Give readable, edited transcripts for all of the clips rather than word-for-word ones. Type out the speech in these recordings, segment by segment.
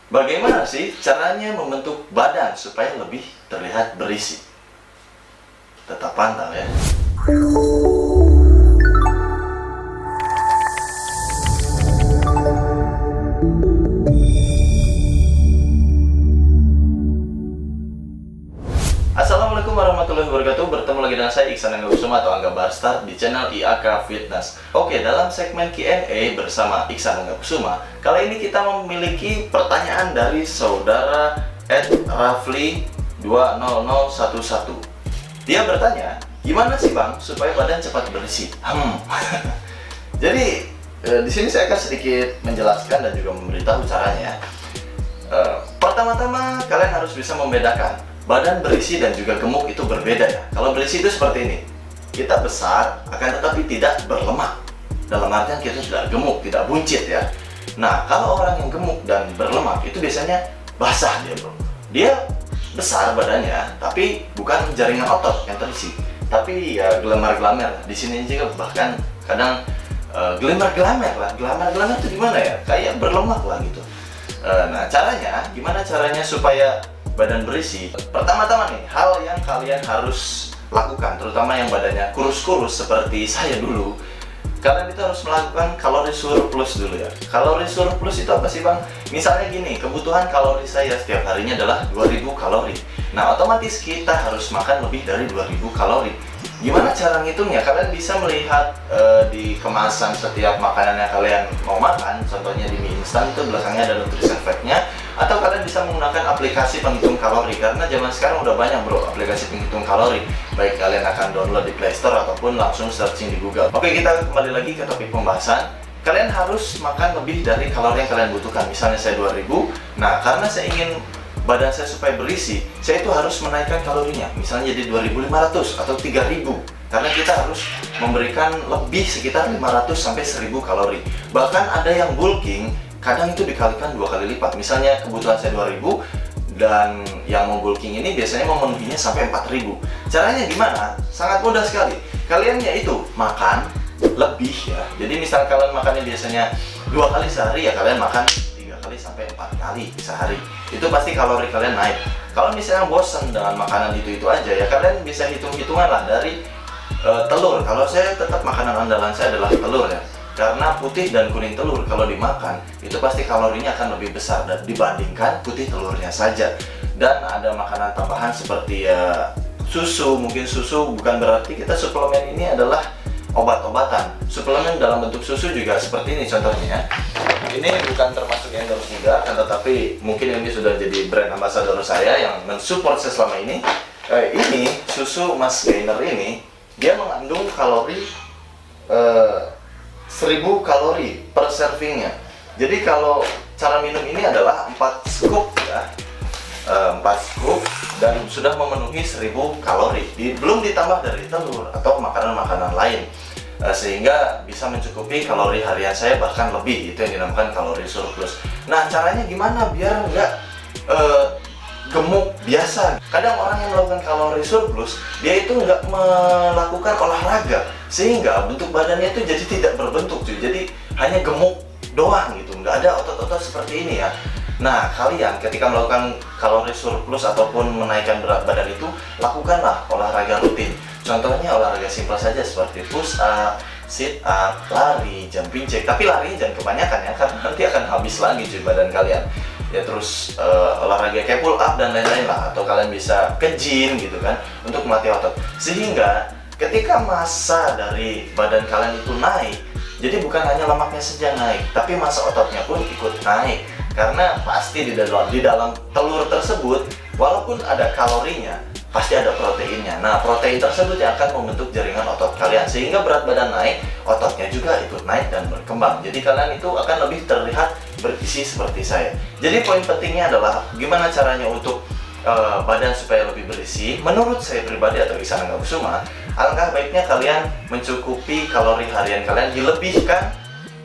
Bagaimana sih caranya membentuk badan supaya lebih terlihat berisi? Tetap pantau ya. Assalamualaikum warahmatullahi wabarakatuh. Bertemu lagi dengan saya Iksan Angga Kusuma atau Angga Barstar di channel IAK Fitness. Oke, dalam segmen Q&A bersama Iksan Angga Kusuma, kali ini kita memiliki pertanyaan dari saudara @rafli20011. Dia bertanya, gimana sih Bang supaya badan cepat berisi? Jadi di sini saya akan sedikit menjelaskan dan juga memberitahu caranya. Pertama-tama kalian harus bisa membedakan badan berisi dan juga gemuk itu berbeda ya. Kalau berisi itu seperti ini, kita besar akan tetapi tidak berlemak. Dalam artian kita sudah gemuk, tidak buncit ya. Nah, kalau orang yang gemuk dan berlemak itu biasanya basah dia bro. Dia besar badannya, tapi bukan jaringan otot yang terisi, tapi ya gelamar-gelamar. Di sini juga bahkan kadang gelamar-gelamar lah. Gelamar-gelamar itu gimana ya? Kayak berlemak lah gitu. Nah, gimana caranya supaya badan berisi? Pertama-tama nih, hal yang kalian harus lakukan, terutama yang badannya kurus-kurus seperti saya dulu, kalian itu harus melakukan kalori surplus dulu ya. Kalori surplus itu apa sih Bang? Misalnya gini, kebutuhan kalori saya setiap harinya adalah 2000 kalori. Nah, otomatis kita harus makan lebih dari 2000 kalori. Gimana cara ngitungnya? Kalian bisa melihat di kemasan setiap makanan yang kalian mau makan. Contohnya di mie instan itu belakangnya ada nutrition fact-nya. Atau kalian bisa menggunakan aplikasi penghitung kalori. Karena zaman sekarang udah banyak bro aplikasi penghitung kalori. Baik kalian akan download di Play Store ataupun langsung searching di Google. Oke, kita kembali lagi ke topik pembahasan. Kalian harus makan lebih dari kalori yang kalian butuhkan. Misalnya saya 2000. Nah, karena saya ingin badan saya supaya berisi, saya itu harus menaikkan kalorinya, misalnya jadi 2500 atau 3000, karena kita harus memberikan lebih sekitar 500 sampai 1000 kalori. Bahkan ada yang bulking, kadang itu dikalikan 2 kali lipat. Misalnya kebutuhan saya 2000 dan yang mau bulking ini biasanya memenuhinya sampai 4000. Caranya gimana? Sangat mudah sekali. Kalian yaitu makan lebih ya. Jadi misal kalian makannya biasanya 2 kali sehari, ya kalian makan 3 kali sampai 4 kali sehari. Itu pasti kalori kalian naik. Kalau misalnya bosan dengan makanan itu aja, ya kalian bisa hitung-hitungan lah dari telur. Kalau saya tetap makanan andalan saya adalah telur ya, karena putih dan kuning telur kalau dimakan itu pasti kalorinya akan lebih besar dan dibandingkan putih telurnya saja. Dan ada makanan tambahan seperti susu. Mungkin susu bukan berarti kita suplemen ini adalah obat-obatan. Suplemen dalam bentuk susu juga seperti ini contohnya ya. Ini bukan termasuk endorse juga, tetapi mungkin ini sudah jadi brand ambassador saya yang mensupport saya selama ini. Ini susu Mas Gainer ini, dia mengandung kalori 1000 kalori per servingnya. Jadi kalau cara minum ini adalah 4 scoop ya, 4 scoop dan sudah memenuhi 1000 kalori. Belum ditambah dari telur atau makanan-makanan lain. Sehingga bisa mencukupi kalori harian saya, bahkan lebih. Itu yang dinamakan kalori surplus. Nah, caranya gimana biar nggak gemuk biasa? Kadang orang yang melakukan kalori surplus, dia itu nggak melakukan olahraga, sehingga bentuk badannya itu jadi tidak berbentuk cuy. Jadi hanya gemuk doang gitu, nggak ada otot-otot seperti ini ya. Nah, kalian ketika melakukan kalori surplus ataupun menaikkan berat badan itu, lakukanlah olahraga rutin. Contohnya olahraga simpel saja seperti push up, sit up, lari, jumping jack. Tapi lari jangan kebanyakan ya, karena nanti akan habis lagi cuy badan kalian. Ya terus olahraga kayak pull up dan lain-lain lah. Atau kalian bisa ke gym gitu kan, untuk melatih otot. Sehingga ketika massa dari badan kalian itu naik, jadi bukan hanya lemaknya saja naik, tapi massa ototnya pun ikut naik. Karena pasti di dalam telur tersebut, walaupun ada kalorinya, pasti ada proteinnya. Nah, protein tersebut yang akan membentuk jaringan otot kalian, sehingga berat badan naik, ototnya juga ikut naik dan berkembang. Jadi kalian itu akan lebih terlihat berisi seperti saya. Jadi poin pentingnya adalah gimana caranya untuk badan supaya lebih berisi. Menurut saya pribadi atau Iksan Angga Kusuma, alangkah baiknya kalian mencukupi kalori harian kalian, dilebihkan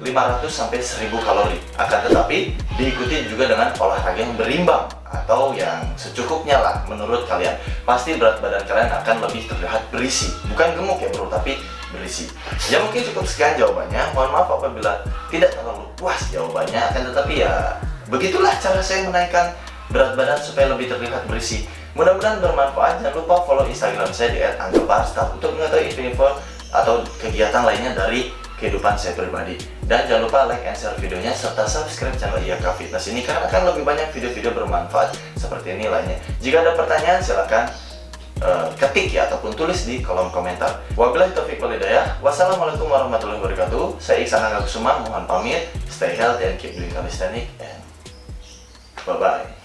500 sampai 1000 kalori. Akan tetapi diikuti juga dengan olahraga yang berimbang atau yang secukupnya lah menurut kalian. Pasti berat badan kalian akan lebih terlihat berisi. Bukan gemuk ya bro, tapi berisi. Ya mungkin cukup sekian jawabannya. Mohon maaf apabila tidak terlalu puas jawabannya, akan tetapi ya begitulah cara saya menaikkan berat badan supaya lebih terlihat berisi. Mudah-mudahan bermanfaat. Jangan lupa follow Instagram saya di @anggaparstar untuk mengetahui info atau kegiatan lainnya dari kehidupan saya pribadi. Dan jangan lupa like and share videonya serta subscribe channel IAK Fitness ini karena akan lebih banyak video-video bermanfaat seperti ini lainnya. Jika ada pertanyaan silahkan ketik ya ataupun tulis di kolom komentar. Wabillahi taufiq wal hidayah. Wassalamualaikum warahmatullahi wabarakatuh. Saya Iksan Angga Kusuma mohon pamit. Stay healthy and keep doing calisthenics and bye bye.